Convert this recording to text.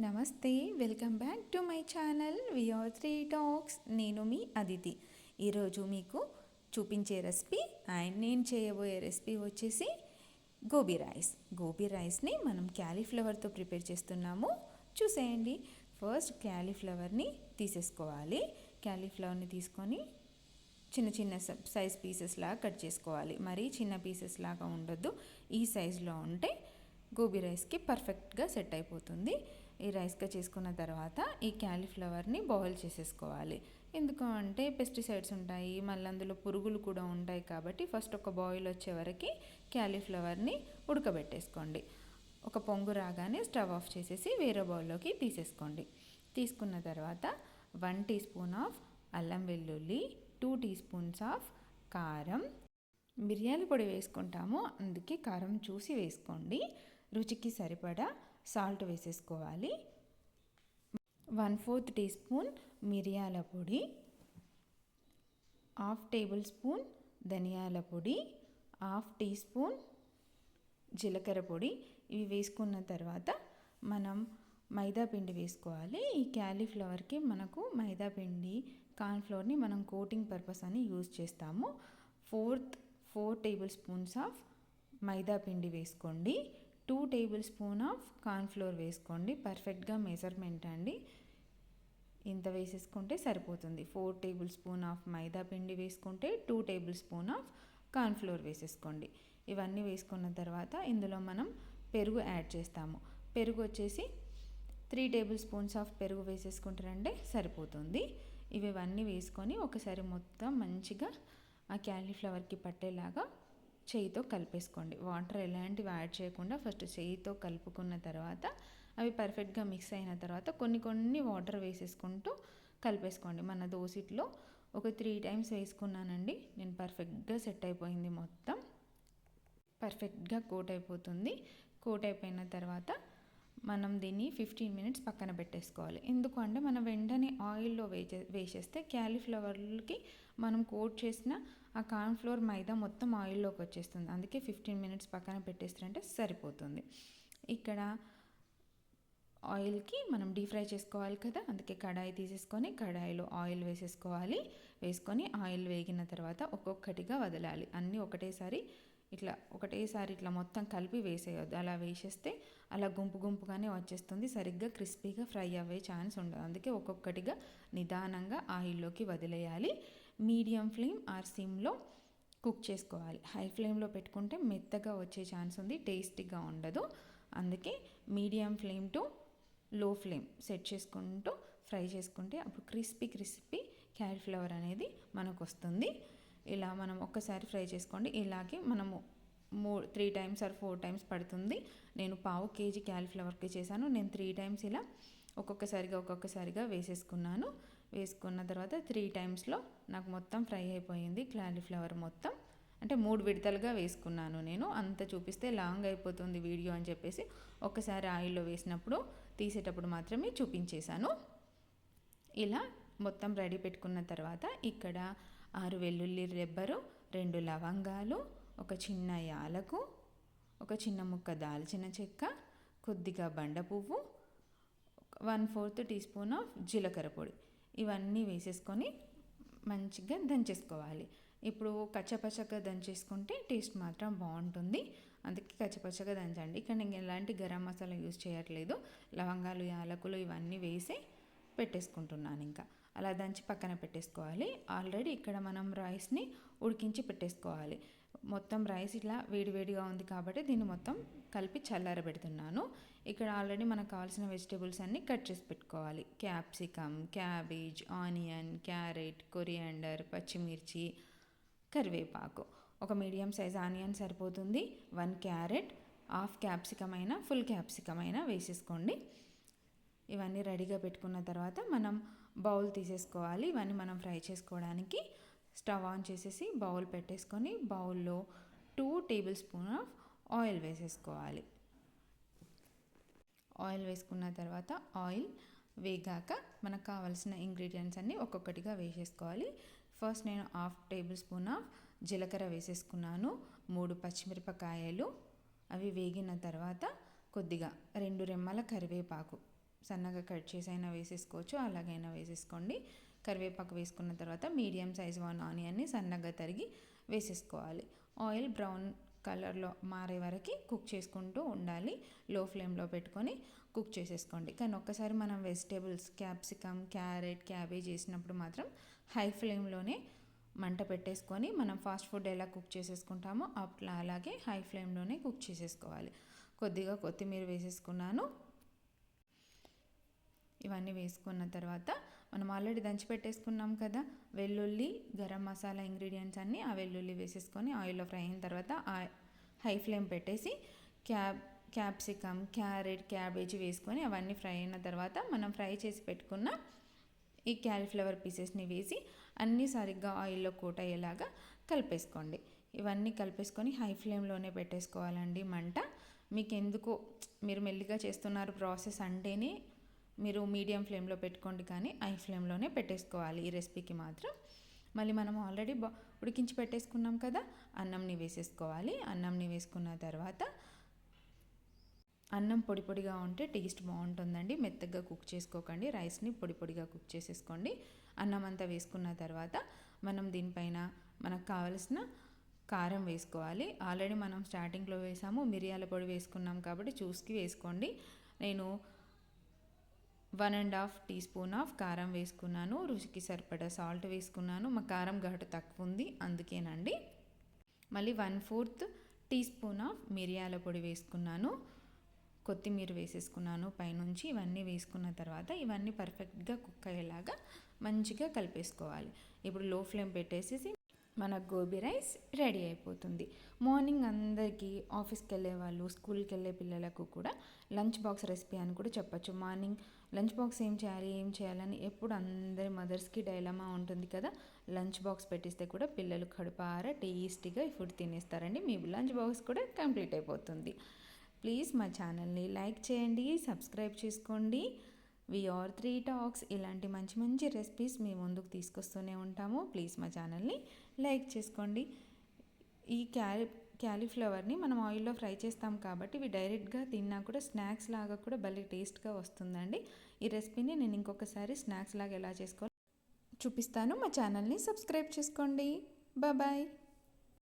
నమస్తే, welcome back to my channel VR three talks. నేను మీ అదితి. ఈరోజు మీకు చూపించే రెసిపీ అండ్ నేను చేయబోయే రెసిపీ వచ్చేసి గోబీ రైస్ని మనం క్యాలీఫ్లవర్తో ప్రిపేర్ చేస్తున్నాము. చూసేయండి. ఫస్ట్ క్యాలీఫ్లవర్ని తీసేసుకోవాలి. క్యాలీఫ్లవర్ని తీసుకొని చిన్న చిన్న సైజ్ పీసెస్ లాగా కట్ చేసుకోవాలి. మరీ చిన్న పీసెస్ లాగా ఉండొద్దు. ఈ సైజులో ఉంటే గోబీ రైస్కి పర్ఫెక్ట్గా సెట్ అయిపోతుంది. ఈ రైస్గా చేసుకున్న తర్వాత ఈ క్యాలీఫ్లవర్ని బాయిల్ చేసేసుకోవాలి. ఎందుకు అంటే పెస్టిసైడ్స్ ఉంటాయి, మళ్ళీ అందులో పురుగులు కూడా ఉంటాయి. కాబట్టి ఫస్ట్ ఒక బాయిల్ వచ్చే వరకు క్యాలీఫ్లవర్ని ఉడకబెట్టేసుకోండి. ఒక పొంగు రాగానే స్టవ్ ఆఫ్ చేసేసి వేరే బౌల్లోకి తీసేసుకోండి. తీసుకున్న తర్వాత 1 టీ స్పూన్ ఆఫ్ అల్లం వెల్లుల్లి, 2 టీ స్పూన్స్ ఆఫ్ కారం, మిరియాల పొడి వేసుకుంటాము, అందుకే కారం చూసి వేసుకోండి. రుచికి సరిపడా సాల్ట్ వేసేసుకోవాలి. 1/4 టీ స్పూన్ మిరియాల పొడి, 1/2 టేబుల్ స్పూన్ ధనియాల పొడి, 1/2 టీ స్పూన్ జీలకర్ర పొడి. ఇవి వేసుకున్న తర్వాత మనం మైదా పిండి వేసుకోవాలి. ఈ క్యాలీఫ్లవర్కి మనకు మైదా పిండి, కార్న్ఫ్లోర్ని మనం కోటింగ్ పర్పస్ అని యూజ్ చేస్తాము. 4 టేబుల్ స్పూన్స్ ఆఫ్ మైదా పిండి వేసుకోండి. 2 టేబుల్ స్పూన్ ఆఫ్ కార్న్ఫ్లోర్ వేసుకోండి. పర్ఫెక్ట్గా మెజర్మెంట్ అండి, ఇంత వేసేసుకుంటే సరిపోతుంది. 4 టేబుల్ స్పూన్ ఆఫ్ మైదా పిండి వేసుకుంటే 2 టేబుల్ స్పూన్ ఆఫ్ కార్న్ఫ్లోర్ వేసేసుకోండి. ఇవన్నీ వేసుకున్న తర్వాత ఇందులో మనం పెరుగు యాడ్ చేస్తాము. పెరుగు వచ్చేసి 3 టేబుల్ స్పూన్స్ ఆఫ్ పెరుగు వేసేసుకుంటారంటే సరిపోతుంది. ఇవన్నీ వేసుకొని ఒకసారి మొత్తం మంచిగా ఆ క్యాలీఫ్లవర్కి పట్టేలాగా చేయితో కలిపేసుకోండి. వాటర్ ఎలాంటివి యాడ్ చేయకుండా ఫస్ట్ చేయితో కలుపుకున్న తర్వాత అవి పర్ఫెక్ట్గా మిక్స్ అయిన తర్వాత కొన్ని వాటర్ వేసేసుకుంటూ కలిపేసుకోండి. మన దోసెట్లో ఒక 3 టైమ్స్ వేసుకున్నానండి. నేను పర్ఫెక్ట్గా సెట్ అయిపోయింది. మొత్తం పర్ఫెక్ట్గా కోట్ అయిపోతుంది. కోట్ అయిపోయిన తర్వాత మనం దీన్ని 15 మినిట్స్ పక్కన పెట్టేసుకోవాలి. ఎందుకు అంటే మనం వెంటనే ఆయిల్లో వేసేస్తే క్యాలీఫ్లవర్కి మనం కోట్ చేసిన ఆ కార్న్ఫ్లోర్ మైదా మొత్తం ఆయిల్లోకి వచ్చేస్తుంది. అందుకే 15 మినిట్స్ పక్కన పెట్టేస్తారంటే సరిపోతుంది. ఇక్కడ ఆయిల్కి మనం డీప్ ఫ్రై చేసుకోవాలి కదా, అందుకే కడాయి తీసేసుకొని కడాయిలో ఆయిల్ వేసేసుకోవాలి. వేసుకొని ఆయిల్ వేగిన తర్వాత ఒక్కొక్కటిగా వదలాలి. అన్నీ ఒకటేసారి ఇట్లా మొత్తం కలిపి వేసేయొద్దు. అలా వేసేస్తే అలా గుంపుగానే వచ్చేస్తుంది. సరిగ్గా క్రిస్పీగా ఫ్రై అవ్వే ఛాన్స్ ఉండదు. అందుకే ఒక్కొక్కటిగా నిదానంగా ఆయిల్లోకి వదిలేయాలి. మీడియం ఫ్లేమ్ ఆర్ సిమ్లో కుక్ చేసుకోవాలి. హై ఫ్లేమ్లో పెట్టుకుంటే మెత్తగా వచ్చే ఛాన్స్ ఉంది, టేస్టీగా ఉండదు. అందుకే మీడియం ఫ్లేమ్ టు లో ఫ్లేమ్ సెట్ చేసుకుంటూ ఫ్రై చేసుకుంటే అప్పుడు క్రిస్పీ క్యాలీఫ్లవర్ అనేది మనకు వస్తుంది. ఇలా మనం ఒక్కసారి ఫ్రై చేసుకోండి. ఇలాగే మనము 3 టైమ్స్ ఆర్ 4 టైమ్స్ పడుతుంది. నేను 1/2 kg క్యాలీఫ్లవర్కి చేశాను. నేను 3 టైమ్స్ ఇలా ఒక్కొక్కసారిగా వేసేసుకున్నాను. వేసుకున్న తర్వాత 3 టైమ్స్లో నాకు మొత్తం ఫ్రై అయిపోయింది క్యాలీఫ్లవర్ మొత్తం. అంటే 3 విడతలుగా వేసుకున్నాను నేను. అంత చూపిస్తే లాంగ్ అయిపోతుంది వీడియో అని చెప్పేసి ఒక్కసారి ఆయిల్లో వేసినప్పుడు తీసేటప్పుడు మాత్రమే చూపించేశాను. ఇలా మొత్తం రెడీ పెట్టుకున్న తర్వాత ఇక్కడ 6 వెల్లుల్లి రెబ్బరు, 2 లవంగాలు, ఒక చిన్న యాలకు, ఒక చిన్న ముక్క దాల్చిన చెక్క, కొద్దిగా బండ పువ్వు, 1/4 టీ స్పూన్ ఆఫ్ జీలకర్ర పొడి. ఇవన్నీ వేసేసుకొని మంచిగా దంచేసుకోవాలి. ఇప్పుడు కచ్చపచ్చగా దంచేసుకుంటే టేస్ట్ మాత్రం బాగుంటుంది. అందుకే కచ్చపచ్చగా దంచండి. ఇక్కడ నేను ఎలాంటి గరం మసాలా యూజ్ చేయట్లేదు. లవంగాలు, యాలకులు ఇవన్నీ వేసి పెట్టేసుకుంటున్నాను. ఇంకా అలా దంచి పక్కన పెట్టేసుకోవాలి. ఆల్రెడీ ఇక్కడ మనం రైస్ని ఉడికించి పెట్టేసుకోవాలి. మొత్తం రైస్ ఇట్లా వేడిగా ఉంది కాబట్టి దీన్ని మొత్తం కలిపి చల్లారబెడుతున్నాను. ఇక్కడ ఆల్రెడీ మనకు కావాల్సిన వెజిటేబుల్స్ అన్నీ కట్ చేసి పెట్టుకోవాలి. Capsicum, cabbage, onion, carrot, coriander, పచ్చిమిర్చి, కరివేపాకు. ఒక మీడియం సైజ్ ఆనియన్ సరిపోతుంది. 1 క్యారెట్, 1/2 క్యాప్సికమ్ అయినా ఫుల్ క్యాప్సికమ్ అయినా వేసేసుకోండి. ఇవన్నీ రెడీగా పెట్టుకున్న తర్వాత మనం బౌల్ తీసేసుకోవాలి. ఇవన్నీ మనం ఫ్రై చేసుకోవడానికి స్టవ్ ఆన్ చేసేసి బౌల్ పెట్టేసుకొని బౌల్లో 2 టేబుల్ స్పూన్ ఆఫ్ ఆయిల్ వేసేసుకోవాలి. ఆయిల్ వేసుకున్న తర్వాత ఆయిల్ వేగాక మనకు కావాల్సిన ఇంగ్రీడియంట్స్ అన్నీ ఒక్కొక్కటిగా వేసేసుకోవాలి. ఫస్ట్ నేను 1/2 టేబుల్ స్పూన్ ఆఫ్ జీలకర్ర వేసేసుకున్నాను. 3 పచ్చిమిరపకాయలు, అవి వేగిన తర్వాత కొద్దిగా 2 రెమ్మల కరివేపాకు సన్నగా కట్ చేసి అయినా వేసేసుకోవచ్చు, అలాగైనా వేసేసుకోండి. కరివేపాకు వేసుకున్న తర్వాత మీడియం సైజ్ 1 ఆనియన్ని సన్నగా తరిగి వేసేసుకోవాలి. ఆయిల్ బ్రౌన్ కలర్లో మారే వరకు కుక్ చేసుకుంటూ ఉండాలి. లో ఫ్లేమ్లో పెట్టుకొని కుక్ చేసేసుకోండి. కానీ ఒక్కసారి మనం వెజిటేబుల్స్ క్యాప్సికమ్, క్యారెట్, క్యాబేజ్ వేసినప్పుడు మాత్రం హై ఫ్లేమ్లోనే మంట పెట్టేసుకొని మనం ఫాస్ట్ ఫుడ్ ఎలా కుక్ చేసేసుకుంటామో అట్లా అలాగే హై ఫ్లేమ్లోనే కుక్ చేసేసుకోవాలి. కొద్దిగా కొత్తిమీర వేసేసుకున్నాను. ఇవన్నీ వేసుకున్న తర్వాత మనం ఆల్రెడీ దంచి పెట్టేసుకున్నాం కదా వెల్లుల్లి, గరం మసాలా ఇంగ్రీడియంట్స్ అన్నీ, ఆ వెల్లుల్లి వేసేసుకొని ఆయిల్లో ఫ్రై అయిన తర్వాత హై ఫ్లేమ్ పెట్టేసి క్యాప్సికమ్, క్యారెట్, క్యాబేజీ వేసుకొని అవన్నీ ఫ్రై అయిన తర్వాత మనం ఫ్రై చేసి పెట్టుకున్న ఈ క్యాలీఫ్లవర్ పీసెస్ని వేసి అన్నీ సరిగ్గా ఆయిల్లో కోట్ అయ్యేలాగా కలిపేసుకోండి. ఇవన్నీ కలిపేసుకొని హై ఫ్లేమ్లోనే పెట్టేసుకోవాలండి మంట. మీకు ఎందుకో మీరు మెల్లిగా చేస్తున్నారు ప్రాసెస్ అంటేనే మీరు మీడియం ఫ్లేమ్లో పెట్టుకోండి, కానీ హై ఫ్లేమ్లోనే పెట్టేసుకోవాలి ఈ రెసిపీకి మాత్రం. మళ్ళీ మనం ఆల్రెడీ ఉడికించి పెట్టేసుకున్నాం కదా, అన్నంని వేసేసుకోవాలి. అన్నంని వేసుకున్న తర్వాత అన్నం పొడి పొడిగా ఉంటే టేస్ట్ బాగుంటుందండి. మెత్తగా కుక్ చేసుకోకండి, రైస్ని పొడి పొడిగా కుక్ చేసేసుకోండి. అన్నం అంతా వేసుకున్న తర్వాత మనం దీనిపైన మనకు కావలసిన కారం వేసుకోవాలి. ఆల్రెడీ మనం స్టార్టింగ్లో వేసాము, మిరియాల పొడి వేసుకున్నాం కాబట్టి చూసుకి వేసుకోండి. నేను 1.5 టీ స్పూన్ ఆఫ్ కారం వేసుకున్నాను. రుచికి సరిపడా సాల్ట్ వేసుకున్నాను. మా కారం ఘాటు తక్కువ ఉంది అందుకేనండి. మళ్ళీ 1/4 టీ స్పూన్ ఆఫ్ మిరియాల పొడి వేసుకున్నాను. కొత్తిమీర వేసేసుకున్నాను పైనుంచి. ఇవన్నీ వేసుకున్న తర్వాత ఇవన్నీ పర్ఫెక్ట్గా కుక్ అయ్యేలాగా మంచిగా కలిపేసుకోవాలి. ఇప్పుడు లో ఫ్లేమ్ పెట్టేసి మన గోబీ రైస్ రెడీ అయిపోతుంది. మార్నింగ్ అందరికీ ఆఫీస్కి వెళ్ళే వాళ్ళు, స్కూల్కి వెళ్ళే పిల్లలకు కూడా లంచ్ బాక్స్ రెసిపీ అని కూడా చెప్పచ్చు. మార్నింగ్ లంచ్ బాక్స్ ఏం చేయాలని ఎప్పుడు అందరి మదర్స్కి డైలమా ఉంటుంది కదా. లంచ్ బాక్స్ పెట్టిస్తే కూడా పిల్లలు కడుపారా టేస్టీగా ఫుడ్ తినేస్తారండి. మీ లంచ్ బాక్స్ కూడా కంప్లీట్ అయిపోతుంది. ప్లీజ్ మా ఛానల్ని లైక్ చేయండి, సబ్స్క్రైబ్ చేసుకోండి. VR3 టాక్స్ ఇలాంటి మంచి మంచి రెసిపీస్ మీ ముందుకు తీసుకొస్తూనే ఉంటాము. ప్లీజ్ మా ఛానల్ని లైక్ చేసుకోండి. ఈ క్యాలీఫ్లవర్ని మనం ఆయిల్లో ఫ్రై చేస్తాం కాబట్టి ఇవి డైరెక్ట్గా తిన్నా కూడా స్నాక్స్ లాగా కూడా భలే టేస్ట్గా వస్తుందండి. ఈ రెసిపీని నేను ఇంకొకసారి స్నాక్స్ లాగా ఎలా చేసుకోవాలో చూపిస్తాను. మా ఛానల్ని సబ్స్క్రైబ్ చేసుకోండి. బాయ్.